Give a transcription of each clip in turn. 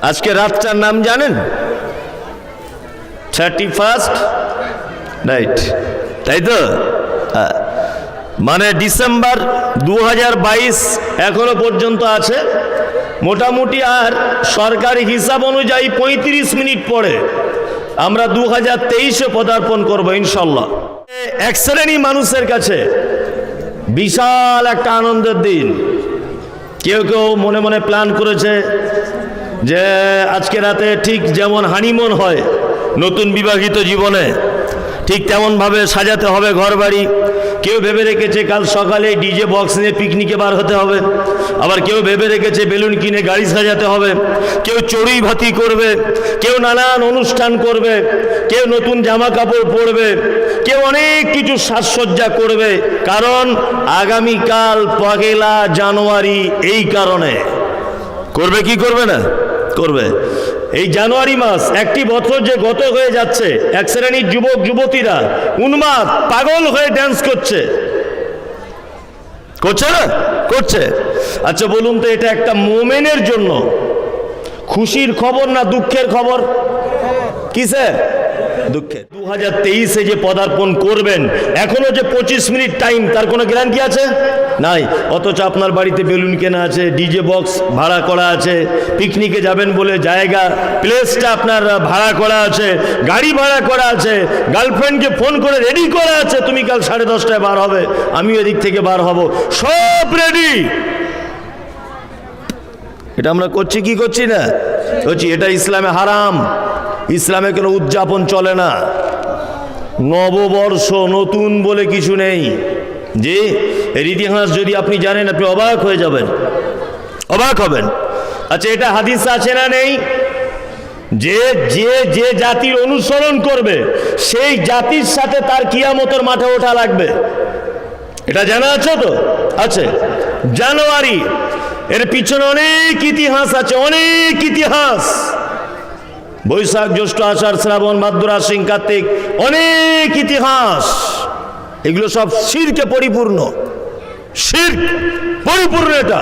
আজকে রাতটার নাম জানেন? 31 নাইট, তাই তো? মানে ডিসেম্বর 2022 এখনো পর্যন্ত আছে মোটামুটি। আর সরকারি হিসাব অনুযায়ী 35 মিনিট পরে আমরা 2023-এ পদার্পণ করব ইনশাল্লাহ। এক শ্রেণী মানুষের কাছে বিশাল একটা আনন্দের দিন। কেউ কেউ মনে মনে প্ল্যান করেছে যে আজকে রাতে ঠিক যেমন হানিমুন হয় নতুন বিবাহিত জীবনে, ঠিক তেমনভাবে সাজাতে হবে ঘর বাড়ি। কেউ ভেবে রেখেছে কাল সকালে ডিজে বক্স নিয়ে পিকনিকে বার হতে হবে, আবার কেউ ভেবে রেখেছে বেলুন কিনে গাড়ি সাজাতে হবে, কেউ চড়ুই ভাতি করবে, কেউ নানান অনুষ্ঠান করবে, কেউ নতুন জামা কাপড় পরবে, কেউ অনেক কিছু সাজসজ্জা করবে। কারণ আগামীকাল 1 জানুয়ারি। এই কারণে করবে কি করবে না? করবে। এই জানুয়ারি মাস একটি বছর যে গত হয়ে যাচ্ছে, এক শ্রেণীর যুবক যুবতীরা উন্মাদ পাগল হয়ে ড্যান্স করছে, করছে না? করছে। আচ্ছা বলুন তো, এটা একটা মোমেনের জন্য খুশির খবর না দুঃখের খবর? কিসের? দুঃখের। 2023-এ যে পদার্পণ করবেন, এখনো যে 25 মিনিট টাইম, তার কোনো গ্যারান্টি আছে? নাই। অথচ আপনার বাড়িতে বেলুন কেনা আছে, ডিজে বক্স ভাড়া করা আছে, পিকনিকে যাবেন বলে জায়গা প্লেসটা আপনার ভাড়া করা আছে, গাড়ি ভাড়া করা আছে, গার্লফ্রেন্ডকে ফোন করে রেডি করা আছে, তুমি কাল 10:30টায় বার হবে, আমিও এদিক থেকে বার হব, সব রেডি। এটা আমরা করছি কি করছি না? করছি। এটা ইসলামে হারাম। ইসলামে কোনো উদযাপন চলে না। নববর্ষ নতুন বলে কিছু নেই। যে এর ইতিহাস যদি আপনি জানেন, আপনি অবাক হয়ে যাবেন, অবাক হবেন। আচ্ছা, এটা হাদিস আছে না নেই? যে যে যে জাতির অনুসরণ করবে সেই জাতির সাথে তার কিয়ামতের মাঠে ওঠা লাগবে। এটা জানা আছে তো? আছে। জানুয়ারি, এর পিছনে অনেক ইতিহাস আছে, অনেক ইতিহাস। বৈশাখ জ্যৈষ্ঠ আষাঢ় শ্রাবণ ভাদ্র আশ্বিন কার্তিক, অনেক ইতিহাস। এগুলো সব শিরকে পরিপূর্ণ, শিরক পরিপূর্ণ। এটা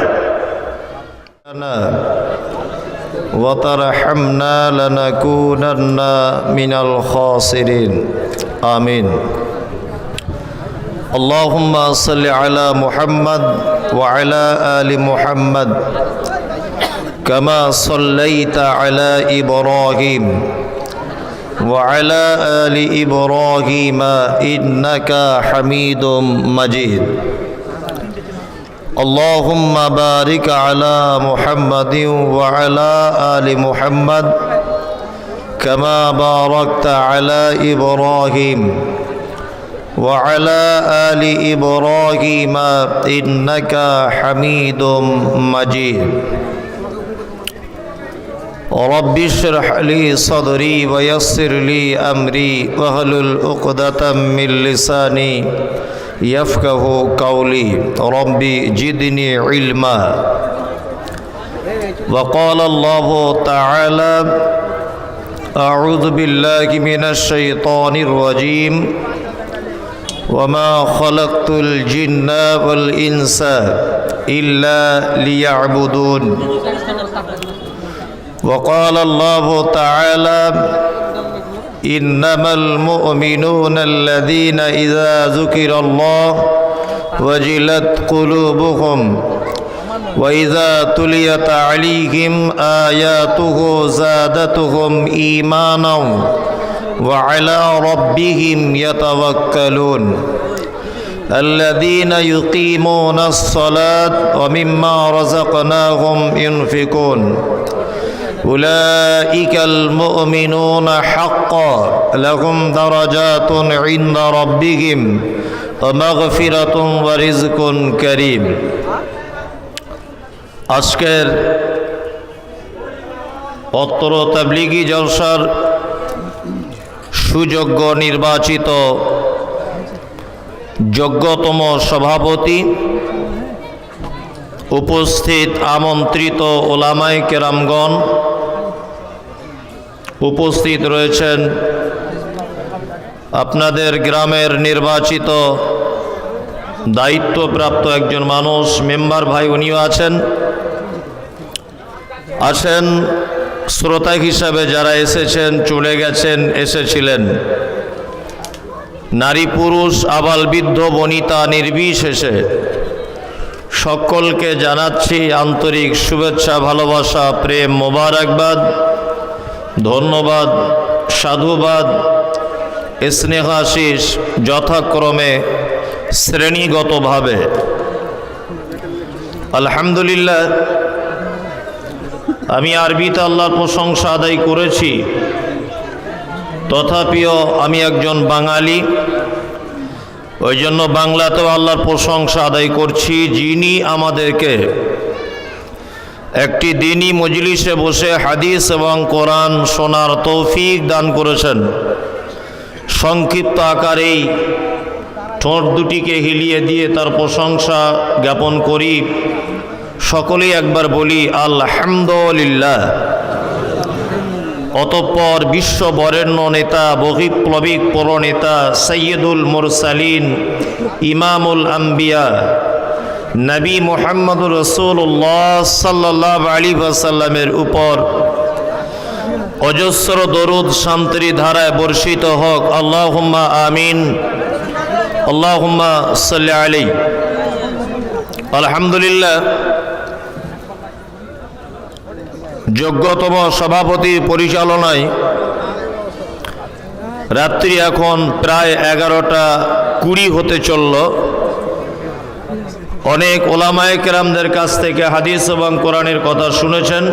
وترحمنا لنكونن من الخاسرين آمين اللهم صل على محمد وعلى آل محمد كما صليت على إبراهيم وعلى آل إبراهيم إنك حميد مجيد اللهم بارك على محمد وعلى آل محمد كما باركت على إبراهيم وعلى آل إبراهيم إنك حميد مجيد رب اشرح لي صدري ويسر لي أمري واحلل عقدة من لساني يفقه قولي ربي زدني علما وقال الله تعالى أعوذ بالله من الشيطان الرجيم وما خلقت الجن والإنس إلا ليعبدون وقال الله تعالى إنما المؤمنون الذين إذا ذكر الله وجلت قلوبهم وإذا تليت عليهم آياته زادتهم إيمانا وعلى ربهم يتوكلون الذين يقيمون الصلاة ومما رزقناهم ينفقون أولئك المؤمنون حقا لهم درجات عند ربهم ومغفرة ورزق كريم আজকের অত্র তাবলীগী জলসার সুযোগ্য নির্বাচিত যোগ্যতম সভাপতি, উপস্থিত আমন্ত্রিত ওলামায়ে কেরামগণ, উপস্থিত রয়েছেন আপনাদের গ্রামের নির্বাচিত দায়িত্বপ্রাপ্ত একজন মানুষ, মেম্বার ভাই, উনিও আছেন শ্রোতা হিসাবে যারা এসেছেন, চলে গেছেন, এসেছিলেন, নারী পুরুষ আবাল বৃদ্ধ বনিতা নির্বিশেষে সকলকে জানাচ্ছি আন্তরিক শুভেচ্ছা, ভালোবাসা, প্রেম, মোবারকবাদ, ধন্যবাদ, সাধুবাদ, স্নেহাশিস যথাক্রমে শ্রেণীগতভাবে। আলহামদুলিল্লাহ, আমি আরবিতে আল্লাহর প্রশংসা আদায় করেছি, তথাপিও আমি একজন বাঙালি, ওই জন্য বাংলাতেও আল্লাহর প্রশংসা আদায় করছি, যিনি আমাদেরকে একটি দিনী মজলিসে বসে হাদিস এবং কোরআন শোনার তৌফিক দান করেছেন। সংক্ষিপ্ত আকারেই ঠোঁট দুটিকে হিলিয়ে দিয়ে তার প্রশংসা জ্ঞাপন করি। সকলেই একবার বলি আলহামদুলিল্লাহ। অতঃপর বিশ্ব বরেণ্য নেতা, বহিপ্লবিক প্রণেতা, সৈয়দুল মুরসালিন, ইমামুল আম্বিয়া, নবী মুহাম্মদুর রাসূলুল্লাহ সাল্লাল্লাহু আলাইহি ওয়াসাল্লামের উপর অজস্র দরুদ শান্তির ধারায় বর্ষিত হোক। আল্লাহুম্মা আমিন, আল্লাহুম্মা সাল্লি আলাইহি। আলহামদুলিল্লাহ, যোগ্যতম সভাপতির পরিচালনায় রাত্রি এখন প্রায় 11:20 হতে চলল। অনেক ওলামায়ে কেরামদের কাছ থেকে হাদিস এবং কোরআনের কথা শুনেছেন।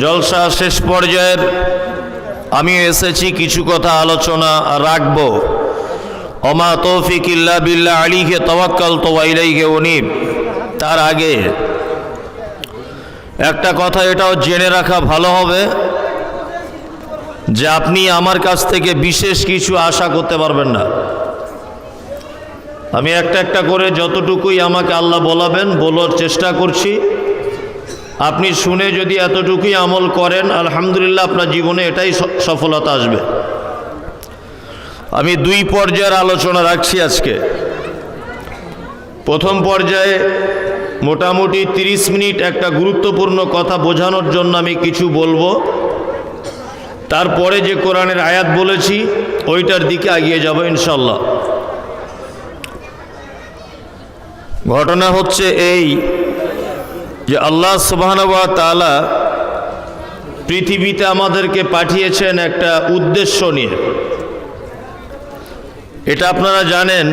জলসা শেষ পর্যায়ের আমি এসেছি কিছু কথা আলোচনা রাখব। ওমা তৌফিক ইল্লা বিল্লাহ, আলাইহি তাওয়াক্কালতু ওয়া ইলাইহি উনীব। তার আগে একটা কথা এটাও জেনে রাখা ভালো হবে যে আপনি আমার কাছ থেকে বিশেষ কিছু আশা করতে পারবেন না। আমি একটা একটা করে যতটুকুই আমাকে আল্লাহ বলাবেন বলার চেষ্টা করছি। আপনি শুনে যদি এতটুকুই আমল করেন, আলহামদুলিল্লাহ, আপনার জীবনে এটাই সফলতা আসবে। আমি 2 পর্যায়ের আলোচনা রাখছি আজকে। প্রথম পর্যায়ে মোটামুটি 30 মিনিট একটা গুরুত্বপূর্ণ কথা বোঝানোর জন্য আমি কিছু বলবো। তারপরে যে কোরআনের আয়াত বলেছি ওইটার দিকে এগিয়ে যাব ইনশাল্লাহ। ঘটনা হচ্ছে এই যে আল্লাহ সুবহানাহু ওয়া তাআলা পৃথিবীতে আমাদেরকে পাঠিয়েছেন একটা উদ্দেশ্য নিয়ে। এটা আপনারা জানেন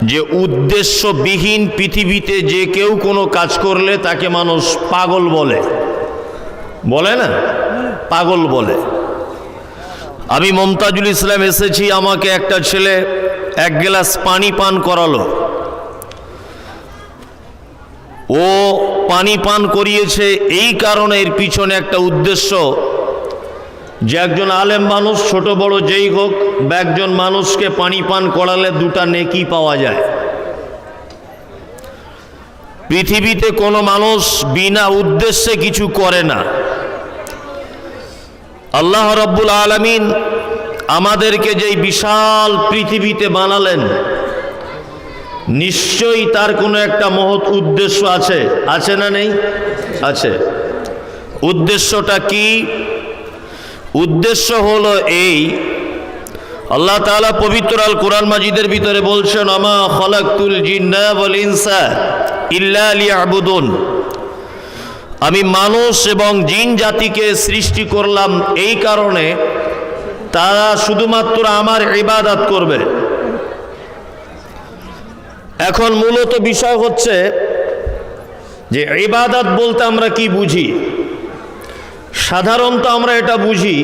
যে উদ্দেশ্যবিহীন পৃথিবীতে যে কেউ কোনো কাজ করলে তাকে মানুষ পাগল বলে, বলে না? পাগল বলে। আমি মমতাজুল ইসলাম এসেছি, আমাকে একটা ছেলে 1 গ্লাস পানি পান করালো। ও পানি পান করিয়েছে এই কারণে, এর পিছনে একটা উদ্দেশ্য যে একজন আলেম মানুষ, ছোট বড় যেই হোক, একজন মানুষকে পানি পান করালে 2টা নেকি পাওয়া যায়। পৃথিবীতে কোনো মানুষ বিনা উদ্দেশ্যে কিছু করে না। আল্লাহ রাব্বুল আলামিন আমাদেরকে যেই বিশাল পৃথিবীতে বানালেন, নিশ্চয়ই তার কোনো একটা মহৎ উদ্দেশ্য আছে। আছে না নেই? আছে। উদ্দেশ্যটা কি? উদ্দেশ্য হলো এই, আল্লাহ তাআলা পবিত্র আল কোরআন মাজিদের ভিতরে বলছেন, আমা খালাকতুল জিন্না ওয়াল ইনসা ইল্লা লিয়াবুদুন। আমি মানুষ এবং জিন জাতিকে সৃষ্টি করলাম এই কারণে তারা শুধুমাত্র আমার ইবাদত করবে। এখন মূলত বিষয় হচ্ছে যে ইবাদত বলতে আমরা কি বুঝি। সাধারণত আমরা এটা বুঝি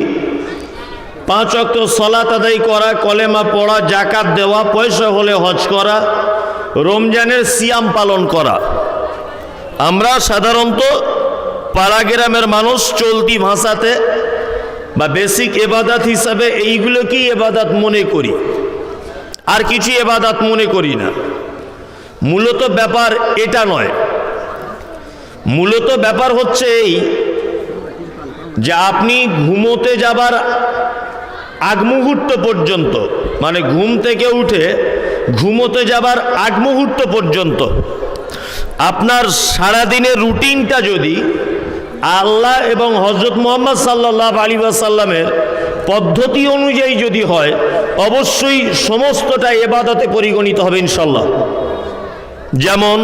5 ওয়াক্ত সালাত আদায় করা, কলেমা পড়া, জাকাত দেওয়া, পয়সা হলে হজ করা, রমজানের সিয়াম পালন করা। আমরা সাধারণত পাড়া গ্রামের মানুষ চলতি ভাষাতে বা বেসিক ইবাদত হিসাবে এইগুলোকেই ইবাদত মনে করি, আর কিছু ইবাদত মনে করি না। মূলত ব্যাপার এটা নয়। মূলত ব্যাপার হচ্ছে এই যে আপনি ঘুমোতে যাবার আগ মুহূর্ত পর্যন্ত, মানে ঘুম থেকে উঠে ঘুমোতে যাবার আগ মুহূর্ত পর্যন্ত আপনার সারাদিনের রুটিনটা যদি আল্লাহ এবং হযরত মুহাম্মদ সাল্লাল্লাহু আলাইহি ওয়াসাল্লামের পদ্ধতি অনুযায়ী যদি হয় অবশ্যই সমস্তটা ইবাদতে পরিগণিত হবে ইনশাআল্লাহ। যেমন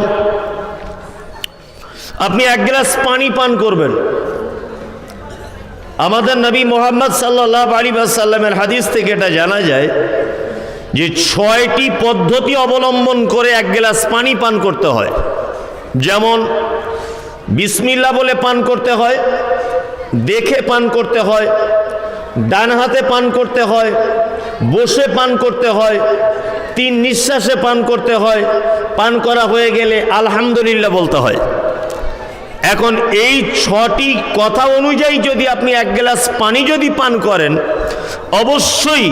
আপনি এক গ্লাস পানি পান করবেন, আমাদের নবী মুহাম্মদ সাল্লাল্লাহু আলাইহি ওয়াসাল্লামের হাদিস থেকে এটা জানা যায় যে 6টি পদ্ধতি অবলম্বন করে এক গ্লাস পানি পান করতে হয়। যেমন বিসমিল্লাহ বলে পান করতে হয়, দেখে পান করতে হয়, ডান হাতে পান করতে হয়, বসে পান করতে হয়, 3 নিঃশ্বাসে পান করতে হয়, পান করা হয়ে গেলে আলহামদুলিল্লাহ বলতে হয়। এখন এই 6টি কথা অনুযায়ী যদি আপনি এক গ্লাস পানি যদি পান করেন অবশ্যই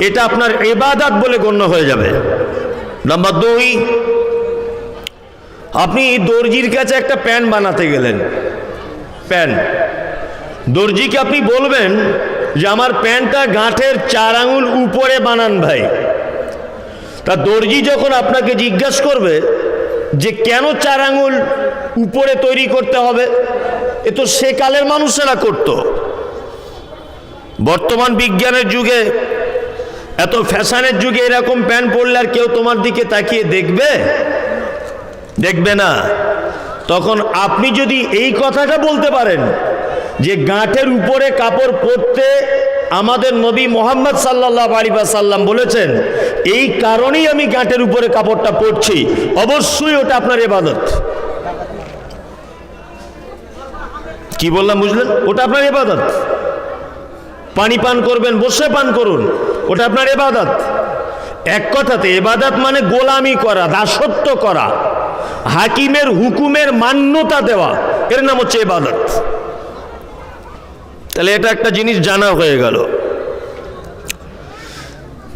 এটা আপনার ইবাদত বলে গণ্য হয়ে যাবে। নাম্বার 2, আপনি দর্জির কাছে একটা প্যান্ট বানাতে গেলেন, প্যান্ট, দর্জিকে আপনি বলবেন যে আমার প্যান্টটা গাঁটের 4 আঙুল উপরে বানান ভাই। তা দর্জি যখন আপনাকে জিজ্ঞাসা করবে যে কেন 4 আঙুল উপরে তৈরি করতে হবে, এ তো সেকালের মানুষেরা করত। বর্তমান বিজ্ঞানের যুগে, এত ফ্যাশনের যুগে এরকম প্যান্ট পরলে আর কেউ তোমার দিকে তাকিয়ে দেখবে? দেখবে না। তখন আপনি যদি এই কথাটা বলতে পারেন যে গাঁটের উপরে কাপড় পরতে আমাদের নবী মুহাম্মদ সাল্লাল্লাহু আলাইহি ওয়াসাল্লাম বলেছেন, এই কারণেই আমি গাঁটের উপরে কাপড়টা পরছি, অবশ্যই ওটা আপনার ইবাদত। কি বললাম বুঝলেন? ওটা আপনার ইবাদত। পানি পান করবেন, বসে পান করুন, ওটা আপনার ইবাদত। এক কথাতে ইবাদত মানে গোলামি করা, দাসত্ব করা, হাকিমের হুকুমের মান্যতা দেওয়া, এর নাম হচ্ছে ইবাদত। তাহলে এটা একটা জিনিস জানা হয়ে গেল।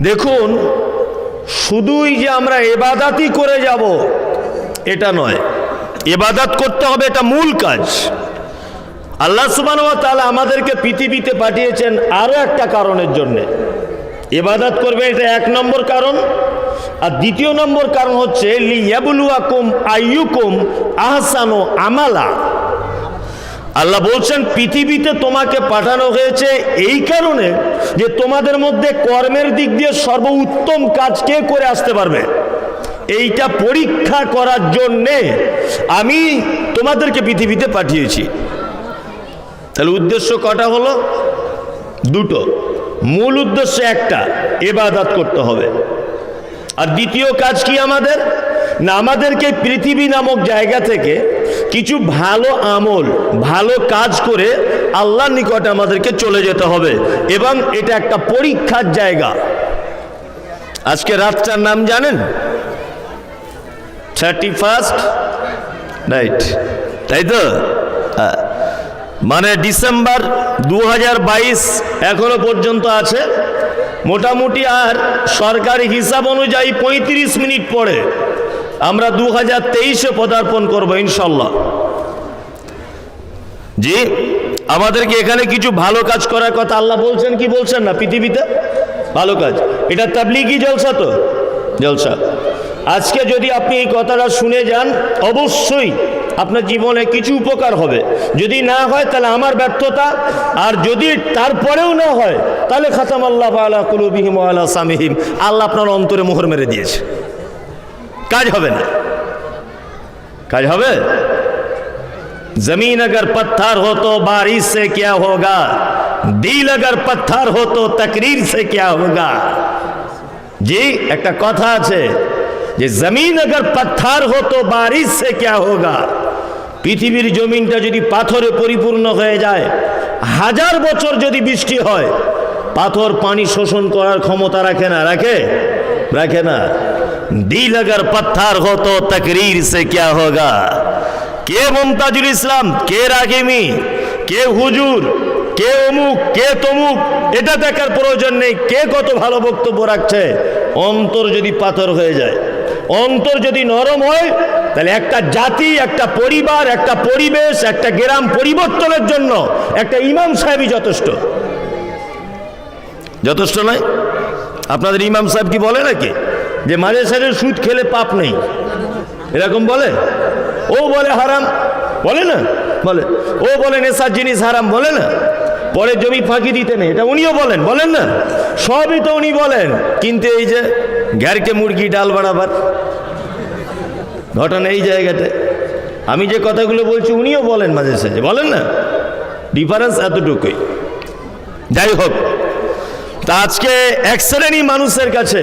দেখুন, শুধুই যে আমরা ইবাদতই করে যাব এটা নয়, ইবাদত করতে হবে, এটা মূল কাজ। আল্লাহ সুবহানাহু ওয়া তাআলা আমাদেরকে পৃথিবীতে পাঠিয়েছেন আরো একটা কারণের জন্য। ইবাদত করবে, এটা 1 নম্বর কারণ। আর 2 নম্বর কারণ হচ্ছে লিয়াবলুয়াকুম আইয়ুকুম আহসানু আমালা। আল্লাহ বলছেন পৃথিবীতে তোমাকে পাঠানো হয়েছে এই কারণে যে তোমাদের মধ্যে কর্মের দিক দিয়ে সর্বোত্তম কাজ কে করে আসতে পারবে, এইটা পরীক্ষা করার জন্যে আমি তোমাদেরকে পৃথিবীতে পাঠিয়েছি। তাহলে উদ্দেশ্য কটা হলো? 2টো। মূল উদ্দেশ্য একটা, ইবাদত করতে হবে। আর দ্বিতীয় কাজ কি আমাদের? না, আমাদেরকে পৃথিবী নামক জায়গা থেকে কিছু ভালো আমল, ভালো কাজ করে আল্লাহর নিকটে আমাদেরকে চলে যেতে হবে, এবং এটা একটা পরীক্ষার জায়গা। আজকে রাতটার নাম জানেন? 31st নাইট, তাই তো? মানে ডিসেম্বর 2022 এখনো পর্যন্ত আছে। মোটামুটি আর সরকারি হিসাব অনুযায়ী 35 মিনিট পরে আমরা 2023-এ পদার্পণ করব ইনশাল্লাহ। জি, আমাদেরকে এখানে কিছু ভালো কাজ করার কথা আল্লাহ বলছেন কি বলছেন না? পৃথিবীতে ভালো কাজ, এটা তাবলীগি জলসা তো, জলসা। আজকে যদি আপনি এই কথাটা শুনে যান অবশ্যই আপনার জীবনে কিছু উপকার হবে। যদি না হয় তাহলে আমার ব্যর্থতা, আর যদি তারপরেও না হয় তাহলে খাতামাল্লাহু আলা কুলুবিহিম ওয়া আলা সামিহিম, আল্লাহ আপনার অন্তরে মোহর মেরে দিয়েছে। কাজ হবে না, কাজ হবে। जमीन अगर पत्थर हो तो बारिश से क्या होगा, दिल अगर पत्थर हो तो तकरीर से क्या होगा। जी, একটা কথা আছে যে জমিন अगर पत्थर हो तो बारिश से क्या होगा। পৃথিবীর জমিনটা যদি পাথরে পরিপূর্ণ হয়ে যায়, 1000 বছর যদি বৃষ্টি হয়, পাথর পানি শোষণ করার ক্ষমতা রাখে না? রাখে? রাখে না। দিল अगर पत्थर हो तो तकरीर से क्या होगा। কে মুমতাজুল ইসলাম, কে রাগিমি, কে হুজুর, কে অমুক, কে তমুক, এটা দেখার প্রয়োজন নেই। কে কত ভালো বক্তব্য রাখছে, অন্তর যদি পাথর হয়ে যায়, অন্তর যদি নরম হয়, তাহলে একটা জাতি, একটা পরিবার, একটা পরিবেশ, একটা গ্রাম পরিবর্তনের জন্য একটা ইমাম সাহেবই যথেষ্ট। যথেষ্ট নয়? আপনাদের ইমাম সাহেব কি বলে নাকি যে মাঝে সাঝে সুদ খেলে পাপ নেই? এরকম বলে? ও বলে হারাম, বলে না? বলে। ও বলে নেশার জিনিস হারাম, বলে না? পরে জমি ফাঁকি দিতে নেই, এটা উনিও বলেন না? সবই তো উনি বলেন, কিন্তু এই যে ঘ্যারকে মুরগি ডাল বাড়াবার ঘটনা এই জায়গাতে। আমি যে কথাগুলো বলছি উনিও বলেন মাঝে সাঝে, বলেন না? ডিফারেন্স এতটুকুই। যাই হোক, তা আজকে এক শ্রেণী মানুষের কাছে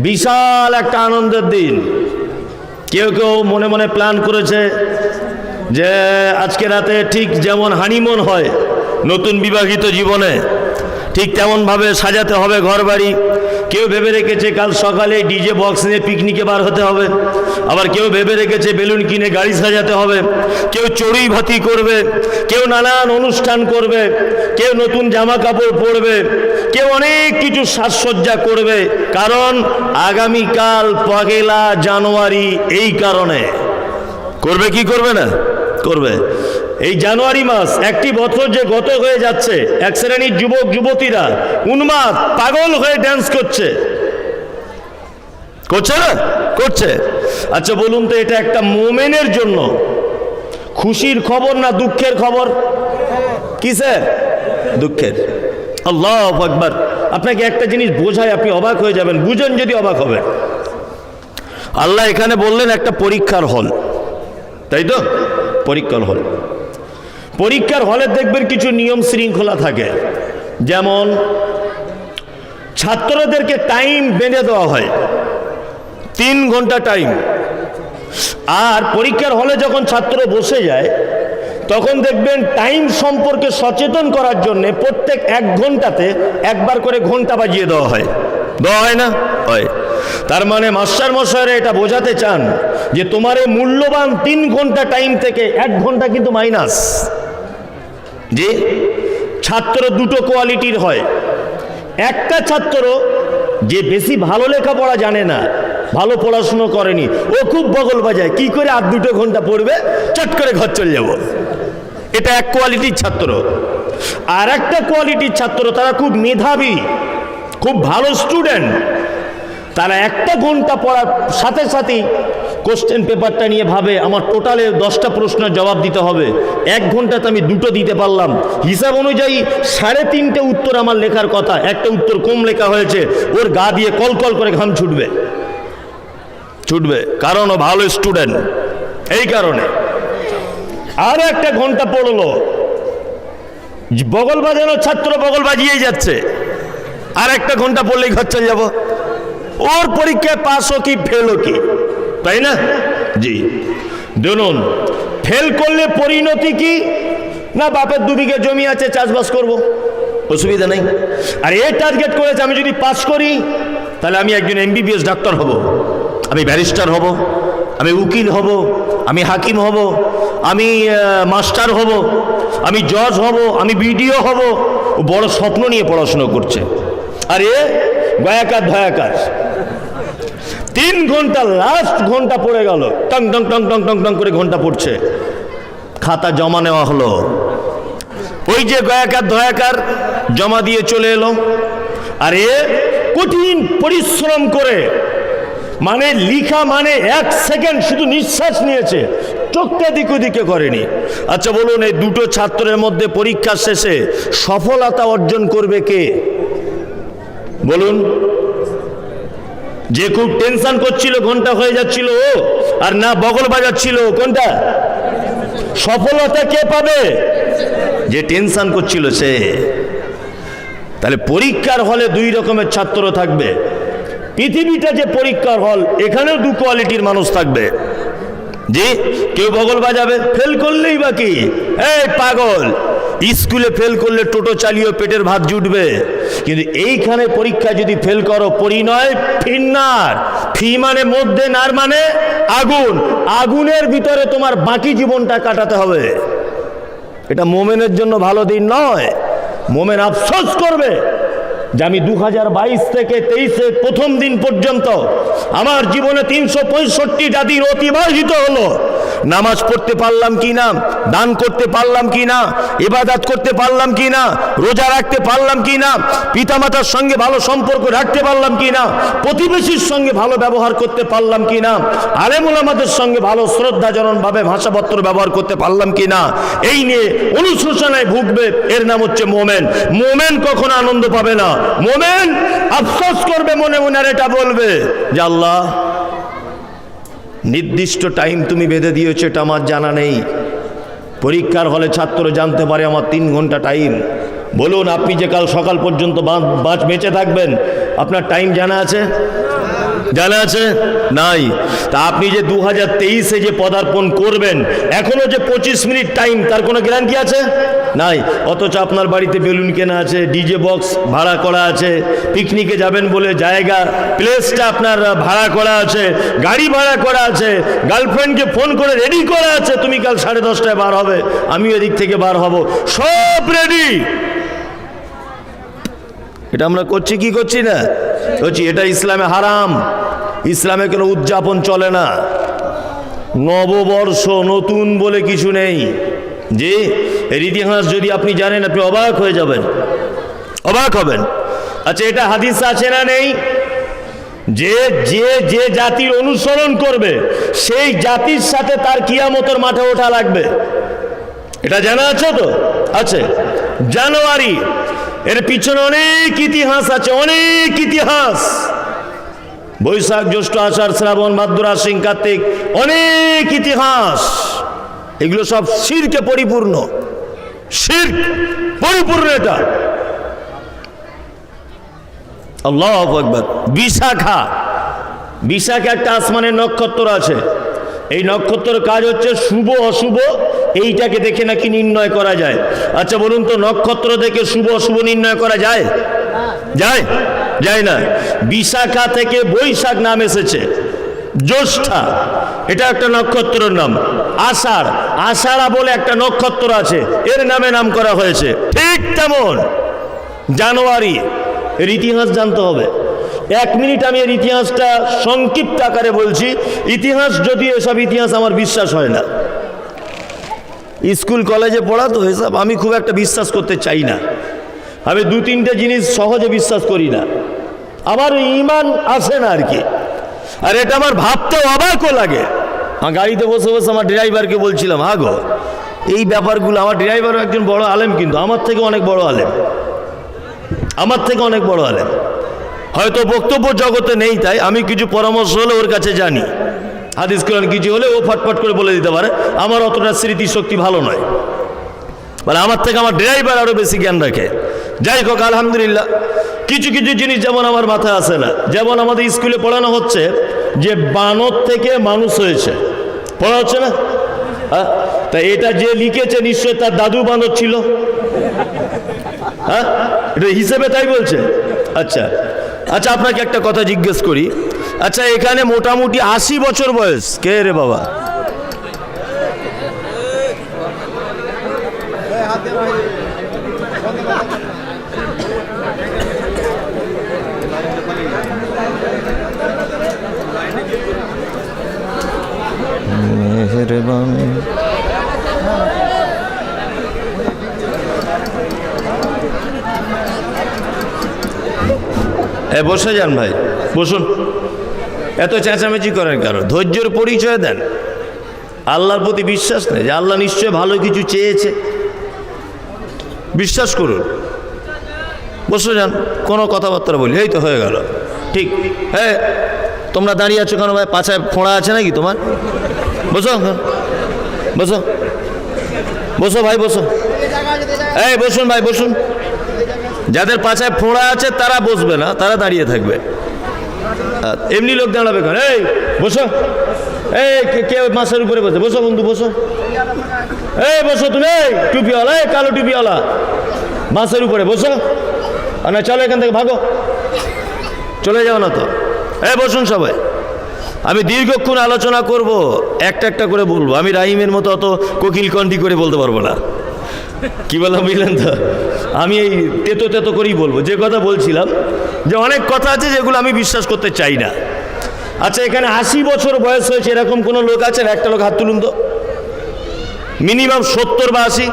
বিশাল একটা আনন্দের দিন। কেউ কেউ মনে মনে প্ল্যান করেছে যে আজকে রাতে ঠিক যেমন হানিমুন হয় নতুন বিবাহিত জীবনে, ঠিক তেমনভাবে সাজাতে হবে ঘর বাড়ি। কেউ ভেবে রেখেছে কাল সকালে ডিজে বক্স নিয়ে পিকনিকে বার হতে হবে, আবার কেউ ভেবে রেখেছে বেলুন কিনে গাড়ি সাজাতে হবে, কেউ চড়ুই ভাতি করবে, কেউ নানান অনুষ্ঠান করবে, কেউ নতুন জামা কাপড় পরবে, কেউ অনেক কিছু সাজসজ্জা করবে। কারণ আগামীকাল 1 জানুয়ারি, এই কারণে করবে। কি করবে না? করবে। এই জানুয়ারি মাস, একটি বছর যে গত হয়ে যাচ্ছে, এক শ্রেণীর যুবক যুবতীরা উন্মাদ পাগল হয়ে ড্যান্স করছে না? করছে। আচ্ছা বলুন তো, এটা একটা মোমেনের জন্য খুশির খবর না দুঃখের খবর? কিসের? দুঃখের। আল্লাহু আকবার। আপনাকে একটা জিনিস বোঝায়, আপনি অবাক হয়ে যাবেন, বুঝেন যদি অবাক হবেন। আল্লাহ এখানে বললেন একটা পরীক্ষার হল, তাই তো? পরীক্ষার হল। পরীক্ষার হলে দেখবেন কিছু নিয়ম শৃঙ্খলা থাকে। যেমন ছাত্রদেরকে টাইম বেঁধে দেওয়া হয়, 3 ঘন্টা টাইম। আর পরীক্ষার হলে যখন ছাত্র বসে যায় তখন দেখবেন টাইম সম্পর্কে সচেতন করার জন্য প্রত্যেক 1 ঘন্টাতে একবার করে ঘন্টা বাজিয়ে দেওয়া হয়। দেওয়া হয় না? হয়। তার মানে মাস্টার মশাইরা এটা বোঝাতে চান যে তোমার এই মূল্যবান 3 ঘন্টা টাইম থেকে 1 ঘন্টা কিন্তু মাইনাস। যে ছাত্র দুটো কোয়ালিটির হয়। একটা ছাত্র যে বেশি ভালো লেখাপড়া জানে না, ভালো পড়াশুনো করেনি, ও খুব বগল বাজায়, কি করে আর 2 ঘন্টা পড়বে, চট করে ঘর চলে যাব। এটা এক কোয়ালিটির ছাত্র। আর একটা কোয়ালিটির ছাত্র, তারা খুব মেধাবী, খুব ভালো স্টুডেন্ট। তারা 1 ঘন্টা পড়ার সাথে সাথেই কোশ্চেন পেপারটা নিয়ে ভাবে আমার টোটালে 10টা প্রশ্নের জবাব দিতে হবে, 1 ঘন্টাতে আমি 2টো দিতে পারলাম। হিসাব অনুযায়ী 3.5টে উত্তর আমার লেখার কথা, একটা উত্তর কম লেখা হয়েছে, ওর গা দিয়ে কলকল করে ঘাম ছুটবে, কারণ ও ভালো স্টুডেন্ট। এই কারণে আর 1 ঘন্টা পড়লো, বগল বাজানো ছাত্র বগল বাজিয়েই যাচ্ছে, আর 1 ঘন্টা পড়লেই ঘর চলে যাব। ওর পরীক্ষায় পাস ও কি ফেল কি, তাই না? জি। দেখুন, ফেল করলে পরিণতি কি না, বাপের 2 বিঘে জমি আছে, চাষবাস করব, অসুবিধা নেই। আর এ টার্গেট করেছে আমি যদি পাস করি তাহলে আমি একজন MBBS ডাক্তার হব, আমি ব্যারিস্টার হব, আমি উকিল হব, আমি হাকিম হব, আমি মাস্টার হব, আমি জজ হব, আমি BDO হব। ও বড় স্বপ্ন নিয়ে পড়াশোনা করছে। আর এ গয়াকার ভয়াকার 3 ঘন্টা, লাস্ট ঘন্টা পড়ে গেল, টং টং টং টং টং টং করে ঘন্টা পড়ছে। খাতা জমা নেওয়া হলো, ওই যে গয়াকার ধয়াকার জমা দিয়ে চলে এলো। আর এ কঠিন পরিশ্রম করে, মানে লিখা মানে 1 সেকেন্ড শুধু নিঃশ্বাস নিয়েছে, চোখটা দিক ওদিকে করেনি। আচ্ছা বলুন, এই 2টো ছাত্রের মধ্যে পরীক্ষা শেষে সফলতা অর্জন করবে কে? বলুন। যে খুব টেনশন করছিল, ঘন্টা হয়ে যাচ্ছিল ও, আর না বগল বাজাচ্ছিল, কোনটা? সফলতা কে পাবে? যে টেনশন করছিল সে। তাহলে পরীক্ষার হলে 2 রকমের ছাত্র থাকবে। পৃথিবীটা যে পরীক্ষার হল, এখানেও 2 কোয়ালিটির মানুষ থাকবে। জি, কেউ বগল বাজাবে, ফেল করলেই বাকি, এই পাগল, স্কুলে ফেল করলে টোটো চালিয়ে পেটের ভাত জুটবে, কিন্তু এইখানে পরীক্ষা যদি ফেল করো, পরিণয় ফিন্নার, ফি মানে মধ্যে, নার মানে আগুন, আগুনের ভিতরে তোমার বাকি জীবনটা কাটাতে হবে। এটা মোমেনের জন্য ভালো দিন নয়। মোমেন আফসোস করবে যে আমি 2022 থেকে 23-এর প্রথম দিন পর্যন্ত আমার জীবনে 365টা দিন অতিবাহিত হলো, নামাজ পড়তে পারলাম কি না, দান করতে পারলাম কি না, ইবাদত করতে পারলাম কি না, রোজা রাখতে পারলাম কি না, পিতামাতার সঙ্গে ভালো সম্পর্ক রাখতে পারলাম কি না, প্রতিবেশীর সঙ্গে ভালো ব্যবহার করতে পারলাম কি না, আলেম ওলামাদের সঙ্গে ভালো শ্রদ্ধাজনকভাবে ভাষাপত্র ব্যবহার করতে পারলাম কি না, এই নিয়ে অনুশোচনায় ভুগবে। এর নাম হচ্ছে মোমেন। মোমেন কখনো আনন্দ পাবে না, মোমেন আফসোস করবে মনে মনে, আর এটা বলবে যে আল্লাহ, নির্দিষ্ট টাইম তুমি বেঁধে দিয়েছো, এটা আমার জানা নেই। পরীক্ষার হলে ছাত্র জানতে পারে আমার 3 ঘন্টা টাইম। বলুন, আপনি যে কাল সকাল পর্যন্ত বেঁচে থাকবেন, আপনার টাইম জানা আছে? জানা আছে? নাই। তা আপনি যে 2023-এ যে পদার্পণ করবেন, এখনো যে 25 মিনিট টাইম, তার কোনো গ্যারান্টি আছে? নাই। অথচ আপনার বাড়িতে বেলুন কেনা আছে, ডিজে বক্স ভাড়া করা আছে, পিকনিকে যাবেন বলে জায়গা প্লেসটা আপনার ভাড়া করা আছে, গাড়ি ভাড়া করা আছে, গার্লফ্রেন্ডকে ফোন করে রেডি করা আছে, তুমি কাল 10:30টায় বার হবে, আমিও এদিক থেকে বার হব, সব রেডি। এটা আমরা করছি কি করছি না? করছি। এটা ইসলামে হারাম। ইসলামে কোনো উদযাপন চলে না। নববর্ষ নতুন বলে কিছু নেই। যে এর ইতিহাস যদি আপনি জানেন, আপনি অবাক হয়ে যাবেন, অবাক হবেন। আচ্ছা, এটা হাদিস আছে না নেই? যে যে যে জাতির অনুসরণ করবে, সেই জাতির সাথে তার কিয়ামতের মাঠে ওঠা লাগবে। এটা জানা আছে তো? আছে। জানুয়ারি, এর পিছনে অনেক ইতিহাস আছে, অনেক ইতিহাস। বৈশাখ, জ্যৈষ্ঠ, আষাঢ়, শ্রাবণ, ভাদ্র, আশ্বিন, কার্তিক, অনেক ইতিহাস। এগুলো সব শিরকে পরিপূর্ণ, শিরক পরিপূর্ণ। এটা আল্লাহু আকবার। বিশাখা, বিশাখা একটা আসমানের নক্ষত্র আছে। এই নক্ষত্রের কাজ হচ্ছে শুভ অশুভ এইটাকে দেখে নাকি নির্ণয় করা যায়। আচ্ছা বলুন তো, নক্ষত্র দেখে শুভ অশুভ নির্ণয় করা যায়? যায়? যায় না। বিশাখা থেকে বৈশাখ নাম এসেছে। জ্যৈষ্ঠা, এটা একটা নক্ষত্রের নাম। আষাঢ়, আষাঢ়া বলে একটা নক্ষত্র আছে, এর নামে নাম করা হয়েছে। ঠিক তেমন জানুয়ারি, এর ইতিহাস জানতে হবে। 1 মিনিট আমি এর ইতিহাসটা সংক্ষিপ্ত আকারে বলছি। ইতিহাস যদিও, এসব ইতিহাস আমার বিশ্বাস হয় না। স্কুল কলেজে পড়া তো এসব আমি খুব একটা বিশ্বাস করতে চাই না। আমি 2-3টে জিনিস সহজে বিশ্বাস করি না, আমার ঈমান আসে না আর কি। আর এটা আমার ভাবতে অবাকও লাগে। গাড়িতে বসে বসে আমার ড্রাইভারকে বলছিলাম, গো এই ব্যাপারগুলো, আমার ড্রাইভারও একজন বড় আলেম, কিন্তু আমার থেকে অনেক বড় আলেম, আমার থেকে অনেক বড় আলেম। হয়তো বক্তব্য জগতে নেই, তাই আমি কিছু পরামর্শ হলে ওর কাছে জানি। হাদিস কোরআন কিছু হলে ও ফটফট করে বলে দিতে পারে। আমার অতটা স্মৃতিশক্তি ভালো নয়, মানে আমার থেকে আমার ড্রাইভার আরও বেশি জ্ঞান রাখে। যাই হোক, আলহামদুলিল্লাহ, কিছু কিছু জিনিস যেমন আমার মাথায় আসে না। যেমন আমাদের স্কুলে পড়ানো হচ্ছে যে বানর থেকে মানুষ হয়েছে, পড়া হচ্ছে না? তা এটা যে লিখেছে নিশ্চয় তার দাদু বানর ছিল। হ্যাঁ, এটা হিসেবে তাই বলছে। আচ্ছা আচ্ছা, আপনাকে একটা কথা জিজ্ঞেস করি। আচ্ছা, এখানে মোটামুটি 80 বছর বয়স কে রে বাবা? মেহেরবান। বসে যান ভাই, বসুন। এত চেঁচামেচি করেন কারো? ধৈর্যের পরিচয় দেন। আল্লাহর প্রতি বিশ্বাস নেই যে আল্লাহ নিশ্চয় ভালো কিছু চেয়েছে? বিশ্বাস করুন। বসে যান, কোনো কথাবার্তা বলি, এই তো হয়ে গেল। ঠিক। হ্যাঁ, তোমরা দাঁড়িয়ে আছো কেন ভাই? পাছায় ফোঁড়া আছে নাকি তোমার? বসো, বসো, বসো ভাই, বসো। এই বসুন ভাই, বসুন। যাদের পাছায় ফোঁড়া আছে তারা বসবে না, তারা দাঁড়িয়ে থাকবে। এমনি লোক দাঁড়াবে কেন? এই বসো। এই কে মাছের উপরে বসে? বসো বন্ধু, বসো। এই বসো তুমি, এই টুপিওয়ালা, এই কালো টুপিওয়ালা, মাছের উপরে বসো। না চলো এখান থেকে, ভাগো, চলে যাও না তো। এই বসুন সবাই। আমি দীর্ঘক্ষণ আলোচনা করব, একটা একটা করে বলবো। আমি রাহিমের মতো অত কোকিল কণ্ঠী করে বলতে পারবো না। কি বললাম বুঝলেন তো? আমি এই তেতো তেতো করেই বলবো। যে কথা বলছিলাম যে অনেক কথা আছে যেগুলো আমি বিশ্বাস করতে চাই না। আচ্ছা, এখানে 80 বছর বয়স হয়েছে এরকম কোনো লোক আছেন? একটা লোক হাত তুলুন তো। মিনিমাম 70 বা 80।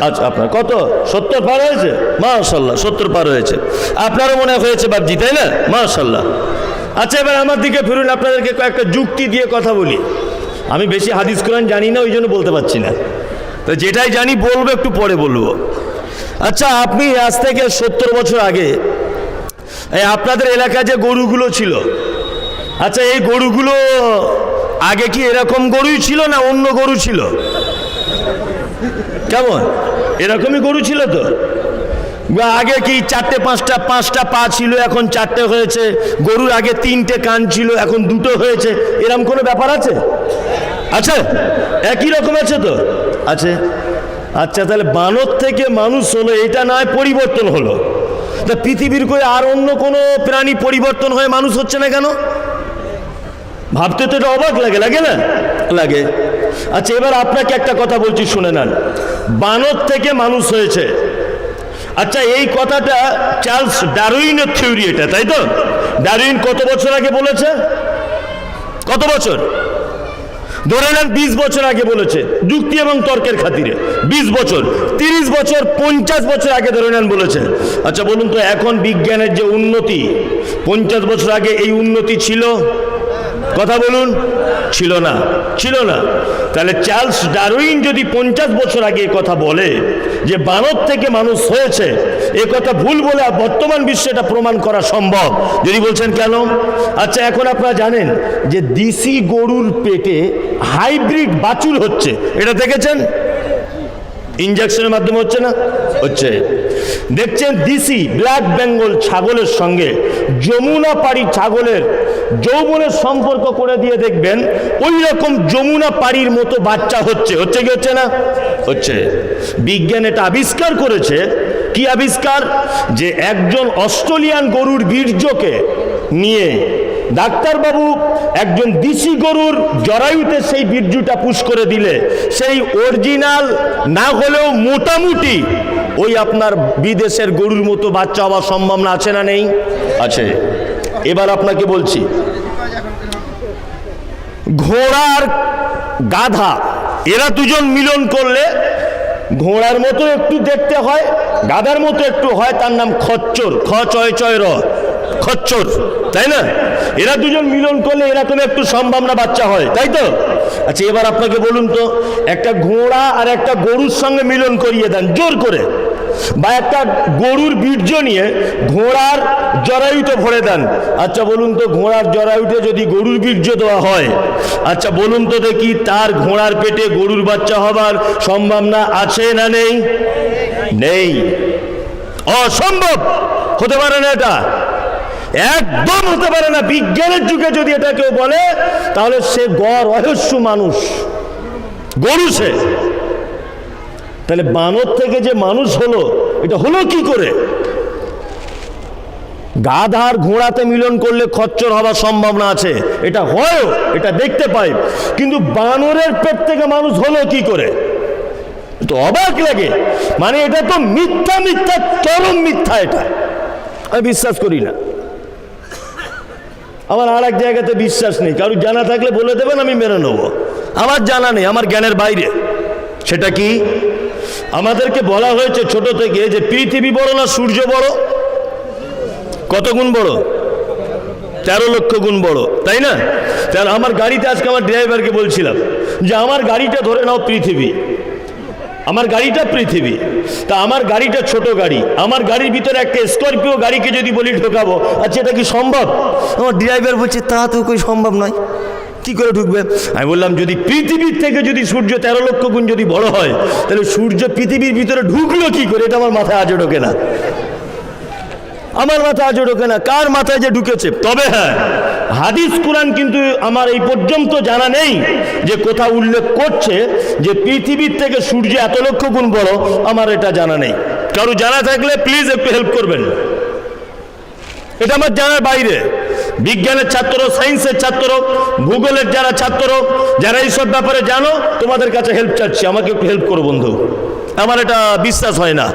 আচ্ছা, আপনার কত? 70 পার হয়েছে? মাশাআল্লাহ, 70 পার হয়েছে। আপনারও মনে হয়েছে বাপজি, তাই না? মাশাআল্লাহ। আচ্ছা, এবার আমার দিকে ফিরুন, আপনাদেরকে কয়েকটা যুক্তি দিয়ে কথা বলি। আমি বেশি হাদিস কোরআন জানি না, ওই জন্য বলতে পারছি না, তো যেটাই জানি বলবো, একটু পরে বলবো। আচ্ছা, আপনি আজ থেকে 70 বছর আগে আপনাদের এলাকায় যে গরুগুলো ছিল, আচ্ছা এই গরুগুলো আগে কি এরকম গরুই ছিল না অন্য গরু ছিল? কেমন এরকমই গরু ছিল তো? আগে কি 4টে 5টা পা ছিল, এখন 4টে হয়েছে? গরুর আগে 3টে কান ছিল, এখন 2টো হয়েছে, এরকম কোনো ব্যাপার আছে? আচ্ছা, একই রকম আছে তো? আছে। আচ্ছা, তাহলে বানর থেকে মানুষ হলো, এটা নয় পরিবর্তন হলো, তা পৃথিবীর কই আর অন্য কোনো প্রাণী পরিবর্তন হয়ে মানুষ হচ্ছে না কেন? ভাবতে তো এটা অবাক লাগে, লাগে না? লাগে। আচ্ছা, এবার আপনাকে একটা কথা বলছি, শুনে নেন। বানর থেকে মানুষ হয়েছে, আচ্ছা এই কথাটা চার্লস ডারউইনের থিওরি এটা, তাই তো? ডারউইন কত বছর আগে বলেছে? কত বছর? ধরে নেন 20 বছর আগে বলেছে, যুক্তি এবং তর্কের খাতিরে। 20 বছর, 30 বছর, 50 বছর আগে ধরে নেন বলেছে। আচ্ছা বলুন তো, এখন বিজ্ঞানের যে উন্নতি, 50 বছর আগে এই উন্নতি ছিল? কথা বলুন, ছিল না? ছিল না। তাহলে চার্লস ডারউইন যদি 50 বছর আগে কথা বলে যে বানর থেকে মানুষ হয়েছে, এ কথা ভুল বলে বর্তমান বিশ্বে এটা প্রমাণ করা সম্ভব। যদি বলছেন কেন? আচ্ছা, এখন আপনারা জানেন যে দেশি গরুর পেটে হাইব্রিড বাছুর হচ্ছে, এটা দেখেছেন? ইনজেকশনের মাধ্যমে হচ্ছে না? হচ্ছে। দেখছেন দেশি ব্ল্যাক বেঙ্গল ছাগলের সঙ্গে যমুনা পাড়ি ছাগলের যৌবনের সম্পর্ক করে দিয়ে দেখবেন ওই রকম যমুনা পাড়ির মতো বাচ্চা হচ্ছে। হচ্ছে কি হচ্ছে না? হচ্ছে। বিজ্ঞান এটা আবিষ্কার করেছে। কি আবিষ্কার? যে একজন অস্ট্রেলিয়ান গরুর বীর্যকে নিয়ে ডাক্তারবাবু একজন দেশি গরুর জরায়ুতে সেই বীর্যটা পুশ করে দিলে সেই অরিজিনাল না হলেও মোটামুটি ওই আপনার বিদেশের গরুর মতো বাচ্চা হওয়ার সম্ভাবনা আছে না নেই? আছে। এবার আপনাকে বলছি, ঘোড়ার গাধা এরা দুজন মিলন করলে ঘোড়ার মতো একটু দেখতে হয়, গাধার মতো একটু হয়, তার নাম খচ্চর। খ চয় চয় র, খচ্চর, তাই না? এরা দুজন মিলন করলে এরকম একটু সম্ভাবনা বাচ্চা হয়, তাই তো? আচ্ছা, এবার আপনাকে বলুন তো, একটা ঘোড়া আর একটা গরুর সঙ্গে মিলন করিয়ে দেন জোর করে, বা একটা গরুর বীর্য নিয়ে ঘোড়ার জরায়ুতে ভরে দেন। আচ্ছা বলুন তো, ঘোড়ার জরায়ুতে যদি গরুর বীর্য দেওয়া হয়, আচ্ছা বলুন তো দেখি, তার ঘোড়ার পেটে গরুর বাচ্চা হবার সম্ভাবনা আছে না নেই? নেই। অসম্ভব, হতে পারে না, এটা একদম হতে পারে না। বিজ্ঞানের যুগে যদি এটা কেউ বলে, তাহলে সে গড় রহস্য মানুষ, গরু সে। তাহলে বানর থেকে যে মানুষ হলো, এটা হলো কি করে? গাধার ঘোড়াতে মিলন করলে খচ্চর হওয়ার সম্ভাবনা আছে, এটা হয়, এটা দেখতে পাই, কিন্তু বানরের পেট থেকে মানুষ হলো কি করে? তো অবাক লাগে। মানে এটা তো মিথ্যা, মিথ্যা, চরম মিথ্যা। এটা আমি বিশ্বাস করি না। আমার আর এক জায়গাতে বিশ্বাস নেই, কারো জানা থাকলে বলে দেবেন, আমি মেনে নেব। আমার জানা নেই, আমার জ্ঞানের বাইরে। সেটা কি? আমাদেরকে বলা হয়েছে ছোট থেকে যে পৃথিবী বড় না সূর্য বড়? কত গুণ বড়? 13 লক্ষ গুণ বড়, তাই না? তাহলে আমার গাড়িতে আজকে আমার ড্রাইভারকে বলছিলাম যে আমার গাড়িটা ধরে নাও পৃথিবী, আমার গাড়িটা পৃথিবী, তা আমার গাড়িটা ছোট গাড়ি, আমার গাড়ির ভিতরে একটা স্করপিও গাড়িকে যদি বলি ঢোকাবো, আচ্ছা এটা কি সম্ভব? আমার ড্রাইভার বলছে তা তো কই সম্ভব নয়, কি করে ঢুকবে? আমি বললাম যদি পৃথিবীর থেকে যদি সূর্য 13 লক্ষ গুণ যদি বড় হয়, তাহলে সূর্য পৃথিবীর ভিতরে ঢুকলো কি করে? এটা আমার মাথায় আজও ঢোকে না, আমার মাথায় আজও ঢোকে না। কার মাথায় যে ঢুকেছে? তবে হ্যাঁ, হাদিস কুরআন কিন্তু আমার এই পর্যন্ত জানা নেই যে কোথাও উল্লেখ করছে যে পৃথিবীর থেকে সূর্য এত লক্ষ গুণ বড়, আমার এটা জানা নেই। কারো জানা থাকলে প্লিজ একটু হেল্প করবেন, এটা আমার জানার বাইরে। বিজ্ঞানের ছাত্র, সায়েন্সের ছাত্র, ভূগোলের যারা ছাত্র, যারা এইসব ব্যাপারে জানো, তোমাদের কাছে হেল্প চাচ্ছি, আমাকে একটু হেল্প করো বন্ধু, আমার এটা বিশ্বাস হয় না।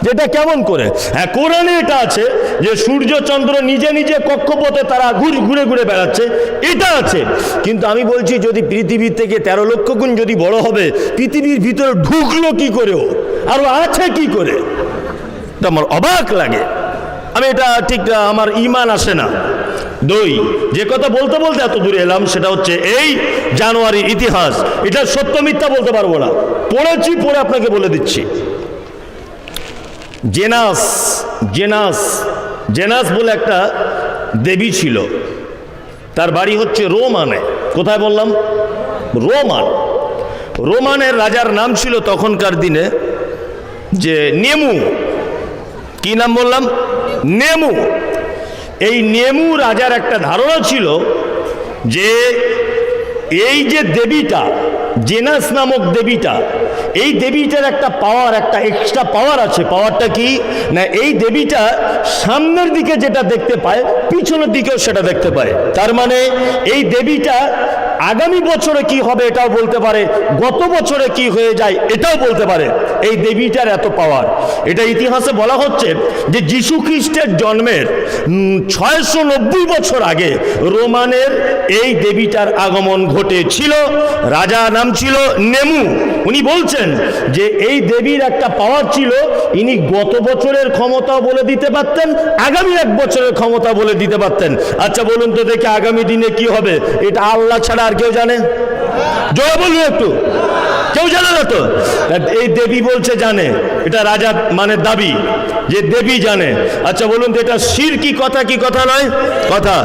যেটা কেমন করে? হ্যাঁ, কোরআনে এটা আছে যে সূর্য চন্দ্র নিজে নিজে কক্ষপথে তারা ঘুরে ঘুরে বেড়াচ্ছে, এটা আছে। কিন্তু আমি বলছি যদি পৃথিবীর থেকে 13 লক্ষ গুণ যদি বড় হবে, পৃথিবীর ভিতরে ঢুকলো কি করে, ও আরো আছে কি করে? এটা আমার অবাক লাগে। আমি এটা ঠিক আমার ঈমান আসে না। যে কথা বলতে বলতে এত দূরে এলাম, সেটা হচ্ছে এই জানুয়ারির ইতিহাস। এটা সত্য মিথ্যা বলতে পারবো না, পড়েছি, পড়ে আপনাকে বলে দিচ্ছি। জেনাস বলে একটা দেবী ছিল, তার বাড়ি হচ্ছে রোমানে। কোথায় বললাম? রোমানের রাজার নাম ছিল তখনকার দিনে যে নেমু। কি নাম বললাম? নেমু। এই নেমু রাজার একটা ধারণা ছিল যে এই যে দেবীটা, জেনাস নামক দেবীটা, এই দেবীটার একটা পাওয়ার, একটা এক্সট্রা পাওয়ার আছে। পাওয়ারটা কি না, এই দেবীটা সামনের দিকে যেটা দেখতে পায়, পিছনের দিকেও সেটা দেখতে পায়। তার মানে এই দেবীটা আগামী বছরে কি হবে এটাও বলতে পারে, গত বছরে কি হয়ে যায় এটাও বলতে পারে। এই দেবীটার এত পাওয়ার। এটা ইতিহাসে বলা হচ্ছে যে যীশু খ্রিস্টের জন্মের 690 বছর আগে রোমানের এই দেবীটার আগমন ঘটেছিল। রাজা নাম ছিল নেমু। উনি বলছেন যে এই দেবীর একটা পাওয়ার ছিল, ইনি গত বছরের ক্ষমতাও বলে দিতে পারতেন, আগামী 1 বছরের ক্ষমতা বলে দিতে পারতেন। আচ্ছা বলুন তো দেখে আগামী দিনে কি হবে, এটা আল্লাহ ছাড়া আর কেউ জানে? জয় বলুন একটু। কেউ জানে না তো? এই দেবী বলছে জানে। এটা রাজা মানে দাবি যে দেবী জানে। আচ্ছা বলুন তো এটা শিরকি কথা কি কথা নয়? কথা।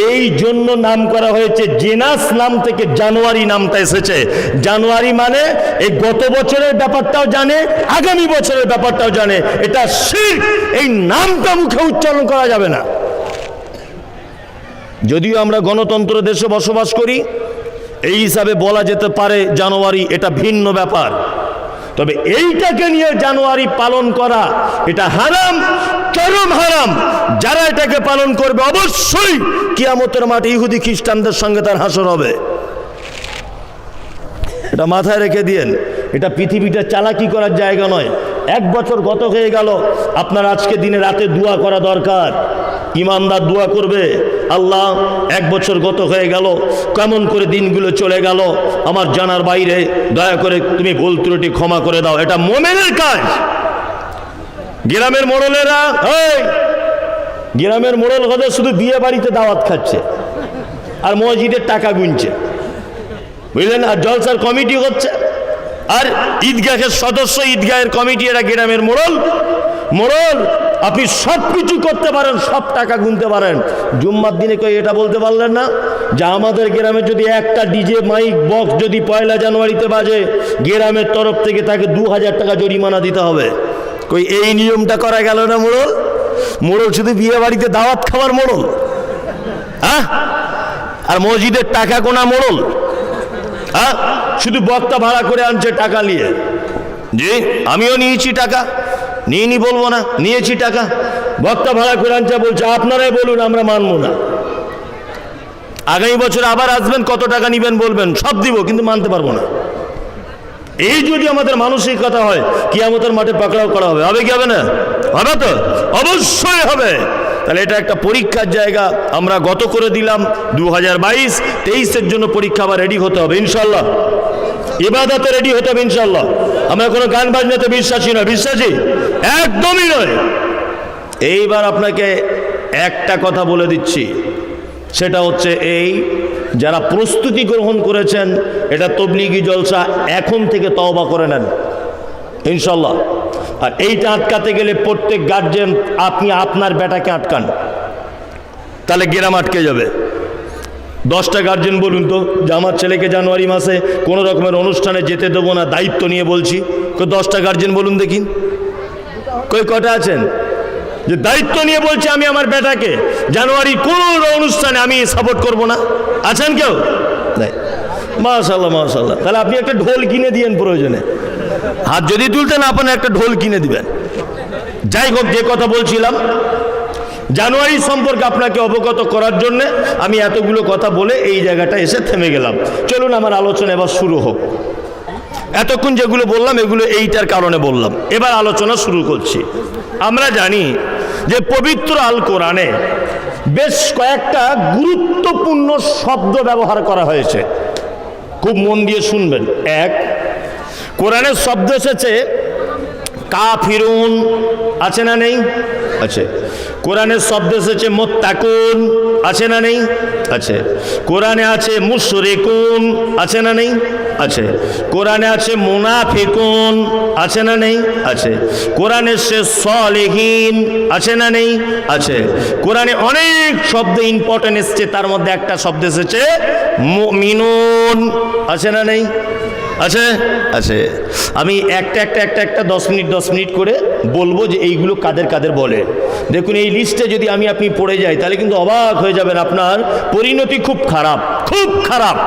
এই জন্য নাম করা হয়েছে, জেনাস নাম থেকে জানুয়ারি নামটা এসেছে। জানুয়ারি মানে এই গত বছরের ব্যাপারটাও জানে, আগামী বছরের ব্যাপারটাও জানে। এটা শিরক। এই নামটা মুখে উচ্চারণ করা যাবে না। যদিও আমরা গণতন্ত্র দেশে বসবাস করি, এই হিসাবে বলা যেতে পারে জানুয়ারি, এটা ভিন্ন ব্যাপার। তবে এইটাকে নিয়ে জানুয়ারি পালন করা এটা হারাম, চরম হারাম। যারা এটাকে পালন করবে অবশ্যই কিয়ামতের মাঠে ইহুদি খ্রিস্টানদের সঙ্গে তার হাসর হবে। এটা মাথায় রেখে দিয়েন। এটা পৃথিবীটা চালাকি করার জায়গা নয়। 1 বছর গত হয়ে গেল, আপনার আজকে দিনে রাতে দোয়া করা দরকার। ইমানদার দোয়া করবে, আল্লাহ 1 বছর গত হয়ে গেল, কেমন করে দিনগুলো চলে গেল আমার জানার বাইরে, দয়া করে তুমি ভুল ত্রুটি ক্ষমা করে দাও। এটা মোমেনের কাজ। গ্রামের মোড়লেরা, গ্রামের মোড়ল হতে শুধু বিয়ে বাড়িতে দাওয়াত খাচ্ছে আর মসজিদের টাকা গুনছে, বুঝলেন? আর জলসার কমিটি হচ্ছে, আর ঈদগাহের সদস্য, ঈদগাহের কমিটি, এরা গ্রামের মোড়ল। আপনি সব কিছু করতে পারেন, সব টাকা গুনতে পারেন, জুম্মার দিনে কই এটা বলতে পারলেন না যে আমাদের গ্রামে যদি একটা ডিজে মাইক বক্স যদি 1 জানুয়ারিতে বাজে, গ্রামের তরফ থেকে তাকে 2000 টাকা জরিমানা দিতে হবে। কই এই নিয়মটা করা গেল না? মোড়ল শুধু বিয়ে বাড়িতে দাওয়াত খাওয়ার মোড়ল, হ্যাঁ? আর মসজিদের টাকা গোনা মোড়ল, হ্যাঁ? শুধু বক্তা ভাড়া করে আনছে টাকা নিয়ে। জি, আমিও নিয়েছি টাকা, নিয়ে বলবো না, নিয়েছি টাকা, বক্তা ভাড়া করে আনছে, বলছে আপনারাই বলুন, আমরা মানবো না। আগামী বছর আবার আসবেন, কত টাকা নিবেন বলবেন, সব দিব, কিন্তু মানতে পারবো না। এই যদি আমাদের মানসিকতা হয়, কিয়ামতের মাঠে পাকড়াও করা হবে। হবে কি হবে না? হবে তো, অবশ্যই হবে। তাহলে এটা একটা পরীক্ষার জায়গা। আমরা গত করে দিলাম 2022-23-এর জন্য পরীক্ষা আবার রেডি হতে হবে ইনশাল্লাহ। ইবাদতে রেডি হতে হবে ইনশাল্লাহ। আমরা কোনো গান বাজনাতে বিশ্বাসী নয়, বিশ্বাসী একদমই নয়। এইবার আপনাকে একটা কথা বলে দিচ্ছি, সেটা হচ্ছে এই, যারা প্রস্তুতি গ্রহণ করেছেন এটা তবলিগি জলসা, এখন থেকে তওবা করে নেন ইনশাল্লাহ। আর এইটা আটকাতে গেলে প্রত্যেক গার্জেন আপনি আপনার বেটাকে আটকান, তাহলে গ্রাম আটকে যাবে। 10টা গার্জেন বলুন তো যে আমার ছেলেকে জানুয়ারি মাসে কোনো রকমের অনুষ্ঠানে যেতে দেবো না, দায়িত্ব নিয়ে বলছি। 10টা গার্জেন বলুন দেখি, কটা আছেন যে দায়িত্ব নিয়ে বলছে আমি আমার বেটাকে জানুয়ারি কোনো অনুষ্ঠানে আমি সাপোর্ট করব না? আছেন কেউ? মাশাআল্লাহ, মাশাআল্লাহ। তাহলে আপনি একটা ঢোল কিনে দিয়েন, প্রয়োজনে হাত যদি তুলতে না পারেন একটা ঢোল কিনে দিবেন। যাই হোক, যে কথা বলছিলাম জানুয়ারি সম্পর্কে আপনাকে অবগত করার জন্য আমি এতগুলো কথা বলে এই জায়গাটা এসে থেমে গেলাম। চলুন আমার আলোচনা এবার শুরু হোক। এতক্ষণ যেগুলো বললাম এগুলো এইটার কারণে বললাম। এবার আলোচনা শুরু করছি। আমরা জানি যে পবিত্র আল কোরআনে বেশ কয়েকটা গুরুত্বপূর্ণ শব্দ ব্যবহার করা হয়েছে, খুব মন দিয়ে শুনবেন। এক, কোরআনের শব্দ এসেছে কাফিরুন, আছে না নেই? আছে। কোরআনের শব্দ এসেছে মুত্তাকুন, আছে না নেই? আছে। কোরআনে আছে মুশরিকুন, আছে না নেই? আছে। কোরআনে আছে মুনাফিকুন, আছে না নেই? আছে। কোরআনে সে সলিহিন, আছে না নেই? আছে। কোরআনে অনেক শব্দ ইম্পর্টেন্ট এসেছে, তার মধ্যে একটা শব্দ এসেছে মুমিনুন, আছে না নেই? আছে, আছে। আমি একটা 10 মিনিট করে বলবো যে এইগুলো কাদের কাদের বলে। দেখুন, এই লিস্টে যদি আপনি পড়ে যাই তাহলে কিন্তু অবাক হয়ে যাবেন, আপনার পরিণতি খুব খারাপ, খুব খারাপ।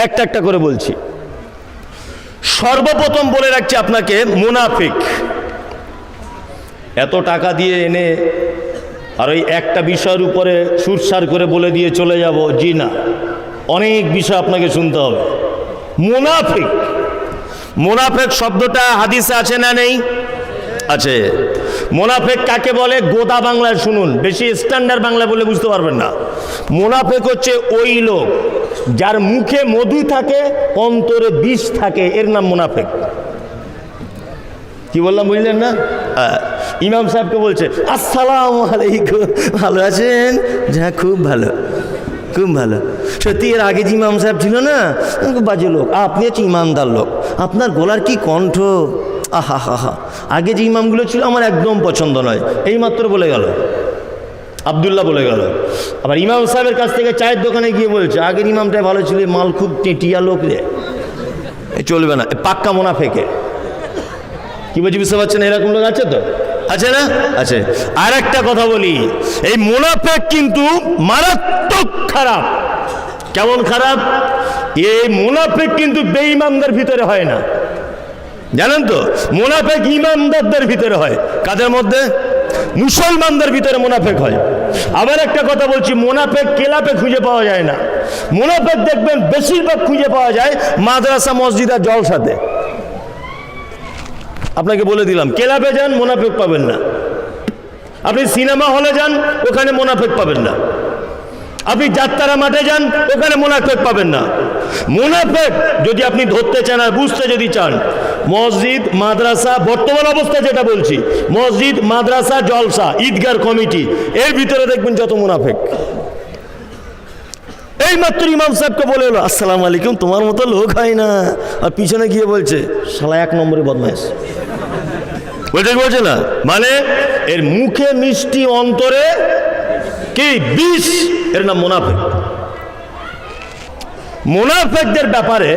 একটা করে বলছি। সর্বপ্রথম বলে রাখছি আপনাকে, মুনাফিক। এত টাকা দিয়ে এনে আর ওই একটা বিষয়ের উপরে সুরসার করে বলে দিয়ে চলে যাব, জি না, অনেক বিষয় আপনাকে শুনতে হবে। মুনাফিক, মুনাফিক শব্দটা হাদিসে আছে না নেই? আছে। মুনাফিক কাকে বলে? গোদা বাংলায় শুনুন, বেশি স্ট্যান্ডার্ড বাংলা বলে বুঝতে পারবেন না। মুনাফিক হচ্ছে ওই লোক যার মুখে মধু থাকে, অন্তরে বিষ থাকে, এর নাম মুনাফিক। কি বললাম বুঝলেন না? ইমাম সাহেবকে বলছে আসসালামু আলাইকুম, ভালো আছেন? হ্যাঁ, খুব ভালো, খুব ভালো। সত্যি এর আগে যে ইমাম সাহেব ছিল না, বাজে লোক। আপনি হচ্ছে ইমানদার লোক, আপনার গলার কি কণ্ঠ, আহা হা হা। আগে যে ইমামগুলো ছিল আমার একদম পছন্দ নয়, এইমাত্র বলে গেল, আবদুল্লাহ বলে গেল। আবার ইমাম সাহেবের কাছ থেকে চায়ের দোকানে গিয়ে বলছে আগের ইমামটাই ভালো ছিল, মাল খুব টেটিয়া লোক রে, চলবে না, পাক্কা মুনাফিকে। কি বলছি বুঝতে পারছেন? এরকম লোক আছে তো, আছে না? আছে। আর একটা কথা বলি, এই মুনাফিক কিন্তু মারাত্মক খারাপ। কেমন খারাপ? এই মুনাফিক কিন্তু বেঈমানদের ভিতরে হয় না, জানেন তো? মুনাফিক ইমানদারদের ভিতরে হয়। কাদের মধ্যে? মুসলমানদের ভিতরে মুনাফিক হয়। আবার একটা কথা বলছি, মুনাফিক ক্লাবে খুঁজে পাওয়া যায় না। মুনাফিক দেখবেন বেশিরভাগ খুঁজে পাওয়া যায় মাদ্রাসা, মসজিদ আর জলসাতে। আপনাকে বলে দিলাম, ক্লাবে যান মুনাফিক পাবেন না। আপনি সিনেমা হলে যান, ওখানে মুনাফিক পাবেন না। আপনি যাত্রা মাঠে যান, ওখানে মুনাফিক পাবেন না। মুনাফিক যদি আপনি ধরতে চান আর বুঝতে যদি চান, মসজিদ, মাদ্রাসা, বর্তমান অবস্থা যেটা বলছি, মসজিদ, মাদ্রাসা, জলসা, ঈদগার কমিটি, এর ভিতরে দেখবেন যত মুনাফিক। এই মাত্র ইমাম সাহেবকে বলে এলো আসসালামু আলাইকুম, তোমার মতো লোক হয় না, আর পিছনে গিয়ে বলছে শালা 1 নম্বরে বদমাইশ। বলছে না, মানে এর মুখে মিষ্টি, অন্তরে কি বিষ, এর নাম মুনাফিক। মুনাফিকদের ব্যাপারে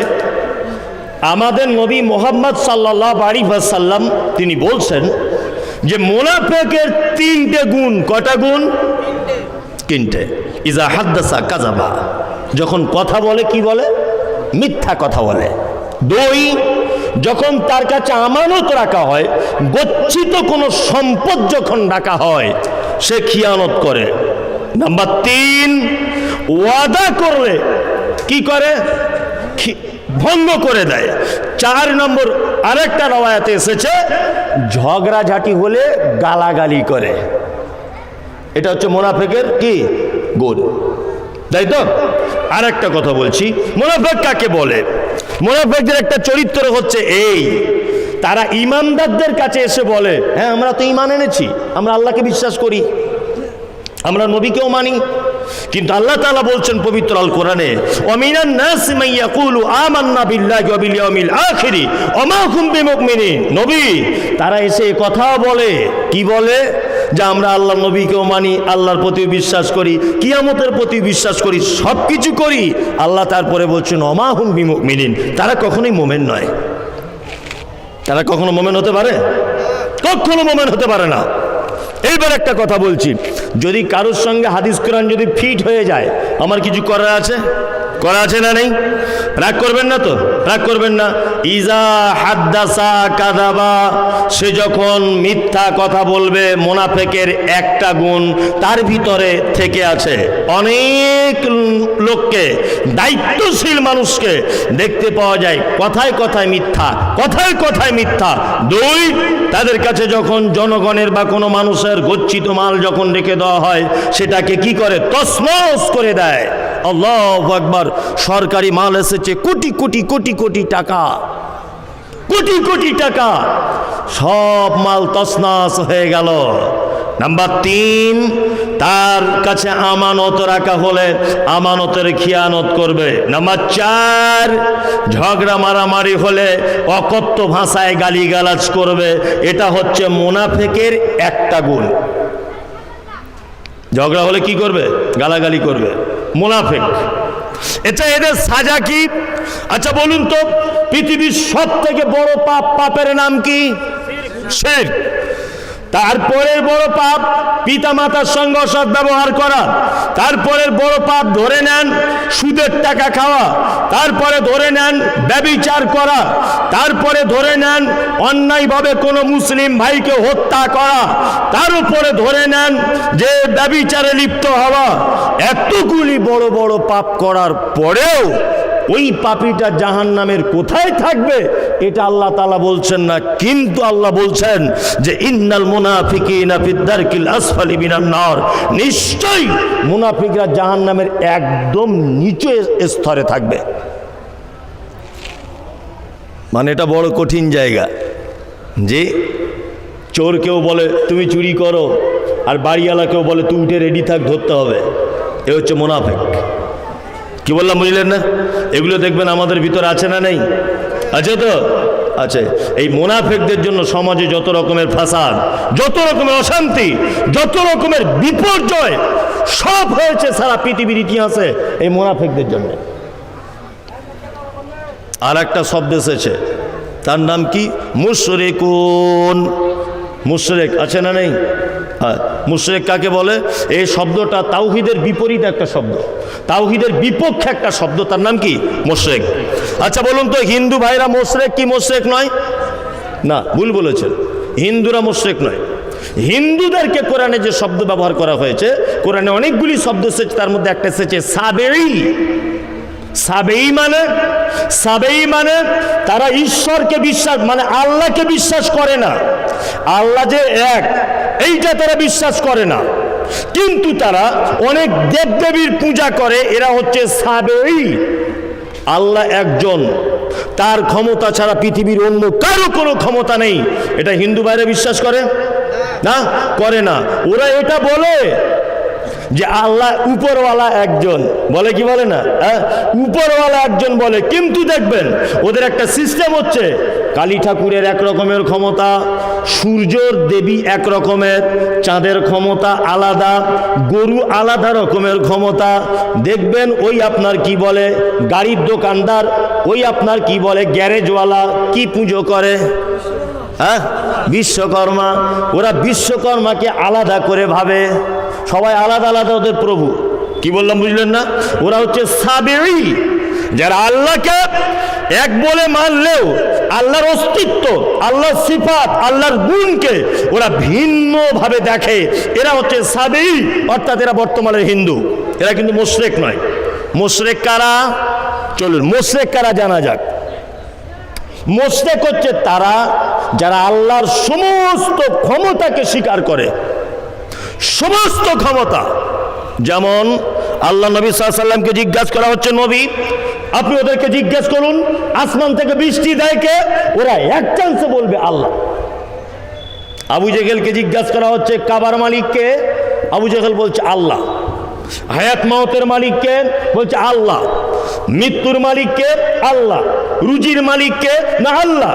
আমাদের নবী মুহাম্মদ সাল্লাল্লাহু আলাইহি ওয়াসাল্লাম তিনি বলছেন যে মুনাফিকের 3টে গুণ। কয়টা গুণ? 3টে। ইজা হাদ্দাসা কাযাবা, যখন কথা বলে কি বলে? মিথ্যা কথা বলে। 2, যখন তার কাছে আমানত রাখা হয়, গচ্ছিত কোনো সম্পদ যখন রাখা হয়, সে খিয়ানত করে। নাম্বার 3, ওয়াদা করলে কি করে? ভঙ্গ করে দেয়। 4 নম্বর আরেকটা রওয়ায়াতে এসেছে ঝগড়াঝাটি হলে গালাগালি করে। এটা হচ্ছে মুনাফিকের কি গুণ, তাই তো? আর একটা কথা বলছি, মুনাফিক কাকে বলে? মুনাফিকদের একটা চরিত্র হচ্ছে এই, তারা ইমানদারদের কাছে এসে বলে হ্যাঁ আমরা তো ঈমান এনেছি, আমরা আল্লাহকে বিশ্বাস করি, আমরা নবীকেও মানি, কিন্তু আল্লাহ তাআলা বলছেন পবিত্র আল কোরআনে, ওয়ামিনান নাসি মান ইয়াকুলু আমান্না বিল্লাহি ওয়া বিল ইয়াউমিল আখির ওয়া মা হুম বিমুমিনিন। নবী, তারা এসে কথাও বলে, কি বলে? যে আমরা আল্লাহর নবীকেও মানি, আল্লাহর প্রতি বিশ্বাস করি, কিয়ামতের প্রতি বিশ্বাস করি, সব কিছু করি। আল্লাহ তারপরে বলছেন ওয়া মা হুম বিমুমিনিন, তারা কখনোই মুমিন নয়। তারা কখনো মুমিন হতে পারে? কখনো মুমিন হতে পারে না। এইবার একটা কথা বলছি, যদি কারোর সঙ্গে হাদিস কোরআন যদি ফিট হয়ে যায়, আমার কিছু করার আছে? করা আছে না নেই? রাগ করবেন না তো? রাগ করবেন না। ইজা হাদ্দাসা কাযাবা, সে যখন মিথ্যা কথা বলবে। মুনাফিকের একটা গুণ তার ভিতরে থেকে আছে। অনেক লোককে, দায়িত্বশীল মানুষকে দেখতে পাওয়া যায় কথায় কথায় মিথ্যা, কথায় কথায় মিথ্যা। দুই, তাদের কাছে যখন জনগণের বা কোনো মানুষের গচ্ছিত মাল যখন রেখে দেওয়া হয়, সেটাকে কি করে? তছনছ করে দেয়। আল্লাহু আকবার। সরকারি মাল এসেছে কোটি কোটি কোটি কোটি টাকা, কোটি কোটি টাকা, সব মাল তছনছ হয়ে গেল। নাম্বার 3, তার কাছে আমানত রাখা হলে আমানতের খিয়ানত করবে। নাম্বার 4, ঝগড়া মারামারি হলে অকথ্য ভাষায় গালিগালাজ করবে। এটা হচ্ছে মুনাফিকের একটা গুণ। ঝগড়া হলে কি করবে? গালাগালি করবে। মুনাফিক। এটা এদের সাজা কি? আচ্ছা বলুন তো, পৃথিবীর সব থেকে বড় পাপ, পাপের নাম কি? শিরক। তারপরের বড় পাপ পিতা মাতার সঙ্গে অসৎ ব্যবহার করা। তারপরের বড় পাপ ধরে নেন সুদের টাকা খাওয়া। তারপরে ধরে নেন ব্যভিচার করা। তারপরে ধরে নেন অন্যায়ভাবে কোনো মুসলিম ভাইকে হত্যা করা। তার উপরে ধরে নেন যে ব্যভিচারে লিপ্ত হওয়া। এতগুলি বড় বড় পাপ করার পরেও ওই পাপীটা জাহান্নামের কোথায় থাকবে এটা আল্লাহ তাআলা বলছেন না, কিন্তু আল্লাহ বলছেন যে ইন্নাল মুনাফিকিনা ফিদ দারকিল আসফালি মিনান নার, নিশ্চয়ই মুনাফিকরা জাহান্নামের একদম নিচু স্তরে থাকবে। মানে এটা বড় কঠিন জায়গা। যে চোর কেউ বলে তুমি চুরি করো, আর বাড়িওয়ালা কেউ বলে তুই উঠে রেডি থাক, ধরতে হবে। এ হচ্ছে মুনাফিক। কি বললাম বুঝলেন না? এগুলো দেখবেন আমাদের ভিতরে আছে না নেই? আছে তো? আছে। এই মুনাফিকদের জন্য সমাজে যত রকমের ফাসাদ, যত রকমের অশান্তি, যত রকমের বিপর্যয় সব হয়েছে সারা পৃথিবীর ইতিহাসে এই মুনাফিকদের জন্য। আর একটা শব্দ এসেছে, তার নাম কি? মুশরিকুন। মুশরিক আছে না নেই? হ্যাঁ, মুশরিক কাকে বলে? এই শব্দটা তাওহীদের বিপরীত একটা শব্দ, তাওহীদের বিপক্ষে একটা শব্দ, তার নাম কি? মুশরিক। আচ্ছা বলুন তো, হিন্দু ভাইরা মুশরিক কি মুশরিক নয়? না, ভুল বলেছেন। হিন্দুরা মুশরিক নয়। হিন্দুদেরকে কোরআনে যে শব্দ ব্যবহার করা হয়েছে, কোরআনে অনেকগুলি শব্দ এসেছে, তার মধ্যে একটা এসেছে সাবেঈ। সাবেঈ মানে তারা ঈশ্বরকে বিশ্বাস, মানে আল্লাহকে বিশ্বাস করে না। আল্লাহ যে এক, এইটা তারা বিশ্বাস করে না, কিন্তু তারা অনেক দেবদেবীর পূজা করে। এরা হচ্ছে সাবেঈ। আল্লাহ একজন, তার ক্ষমতা ছাড়া পৃথিবীর অন্য কারো কোনো ক্ষমতা নেই। এটা হিন্দু ভাইরা বিশ্বাস করে না? করে না। ওরা এটা বলে যে আল্লাহ উপরওয়ালা একজন, বলে কি বলে না? উপরওয়ালা একজন বলে, কিন্তু দেখবেন ওদের একটা সিস্টেম হচ্ছে, কালী ঠাকুরের এক রকমের ক্ষমতা, সূর্যর দেবী এক রকমের, চাঁদের ক্ষমতা আলাদা, গরু আলাদা রকমের ক্ষমতা। দেখবেন ওই আপনার কি বলে গাড়ির দোকানদার, ওই আপনার কি বলে গ্যারেজওয়ালা কি পুজো করে? হ্যাঁ, বিশ্বকর্মা। ওরা বিশ্বকর্মাকে আলাদা করে ভাবে, সবাই আলাদা আলাদা ওদের প্রভু। কি বললাম বুঝলেন না? ওরা হচ্ছে সাবেঈ, যারা আল্লাহকে এক বলে মানলেও আল্লাহর অস্তিত্ব, আল্লাহর সিফাত, আল্লাহর গুণকে ওরা ভিন্ন ভাবে দেখে। এরা হচ্ছে সাবেঈ, অর্থাৎ এরা বর্তমানের হিন্দু। এরা কিন্তু মুশরিক নয়। মুশরিক কারা? চলুন মুশরিক কারা জানা যাক। মুশরিক হচ্ছে তারা যারা আল্লাহর সমস্ত ক্ষমতাকে স্বীকার করে, সমস্ত ক্ষমতা। যেমন আল্লাহ নবী সাল্লাল্লাহু আলাইহি ওয়াসাল্লামকে জিজ্ঞাসা করা হচ্ছে, নবী আপনি ওদেরকে জিজ্ঞেস করুন আসমান থেকে বৃষ্টি দেয় কে? ওরা এক চান্সে বলবে আল্লাহ। আবু জেহেলকে জিজ্ঞাসা করা হচ্ছে কাবার মালিককে? আবু জেহেল বলছে আল্লাহ। হায়াত মাউতের মালিককে? বলছে আল্লাহ। মৃত্যুর মালিককে? আল্লাহ। রুজির মালিককে? না আল্লাহ।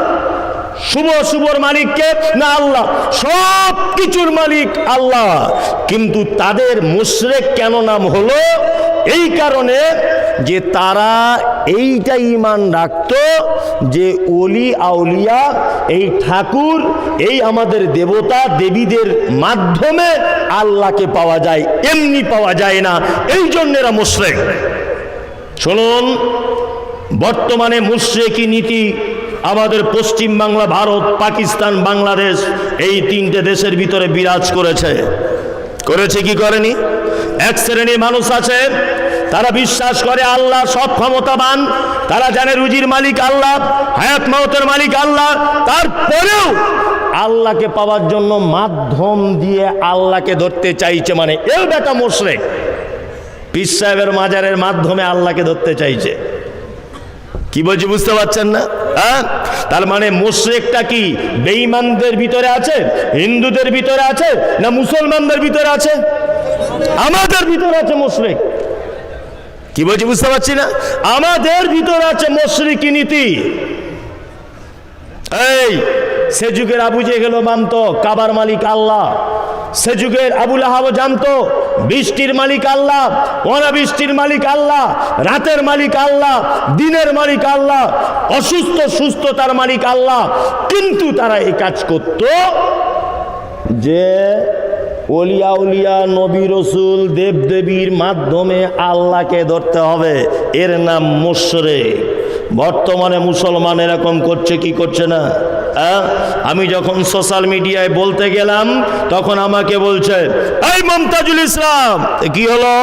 শুভ শুভর মালিককে? না আল্লাহ। সব কিছুর মালিক আল্লাহ। কিন্তু তাদের মুশরিক কেন নাম হলো? এই কারণে যে তারা এইটা ঈমান রাখতো যে ওলি আউলিয়া, এই ঠাকুর, এই আমাদের দেবতা দেবীদের মাধ্যমে আল্লাহকে পাওয়া যায়, এমনি পাওয়া যায় না। এই জন্য এরা মুশরিক। শুনুন বর্তমানে মুশরিকি নীতি আমাদের পশ্চিম বাংলা, ভারত, পাকিস্তান, বাংলাদেশ এই তিনটে দেশের ভিতরে বিরাজ করেছে। করেছে কি করেনি? এক শ্রেণীর মানুষ আছে, তারা বিশ্বাস করে আল্লাহ সব ক্ষমতাবান, তারা জানে রুজির মালিক আল্লাহ, হায়াত মাউতের মালিক আল্লাহ, তারপরেও আল্লাহকে পাওয়ার জন্য মাধ্যম দিয়ে আল্লাহকে ধরতে চাইছে। মানে এর বেটা মুশরিক, পীর সাহেবের মাজারের মাধ্যমে আল্লাহকে ধরতে চাইছে। কি বলছি বুঝতে পারছেন না? হ্যাঁ, তার মানে মুশরিকটা কি বেঈমানদের ভিতরে আছে, হিন্দুদের ভিতরে আছে, না মুসলমানদের ভিতরে আছে? আমাদের ভিতরে আছে মুশরিক। কি বলছি বুঝতে পারছি না? আমাদের ভিতরে আছে মুশরিকি নীতি। এই সে যুগের আবু জেহেল মানতো কাবার মালিক আল্লাহ, সে যুগের আবু লাহাব জানতো বৃষ্টির মালিক আল্লাহ, অনাবৃষ্টির মালিক আল্লাহ, রাতের মালিক আল্লাহ, দিনের মালিক আল্লাহ, অসুস্থ সুস্থতার মালিক আল্লাহ। কিন্তু তারা এই কাজ করত যে ওলিয়া উলিয়া, নবী রসুল, দেব দেবীর মাধ্যমে আল্লাহকে ধরতে হবে। এর নাম মুশরিক। বর্তমানে মুসলমান এরকম করছে কি করছে না? আমি যখন সোশ্যাল মিডিয়ায় বলতে গেলাম তখন আমাকে বলছে, এই মমতাজুল ইসলাম, কি হলো?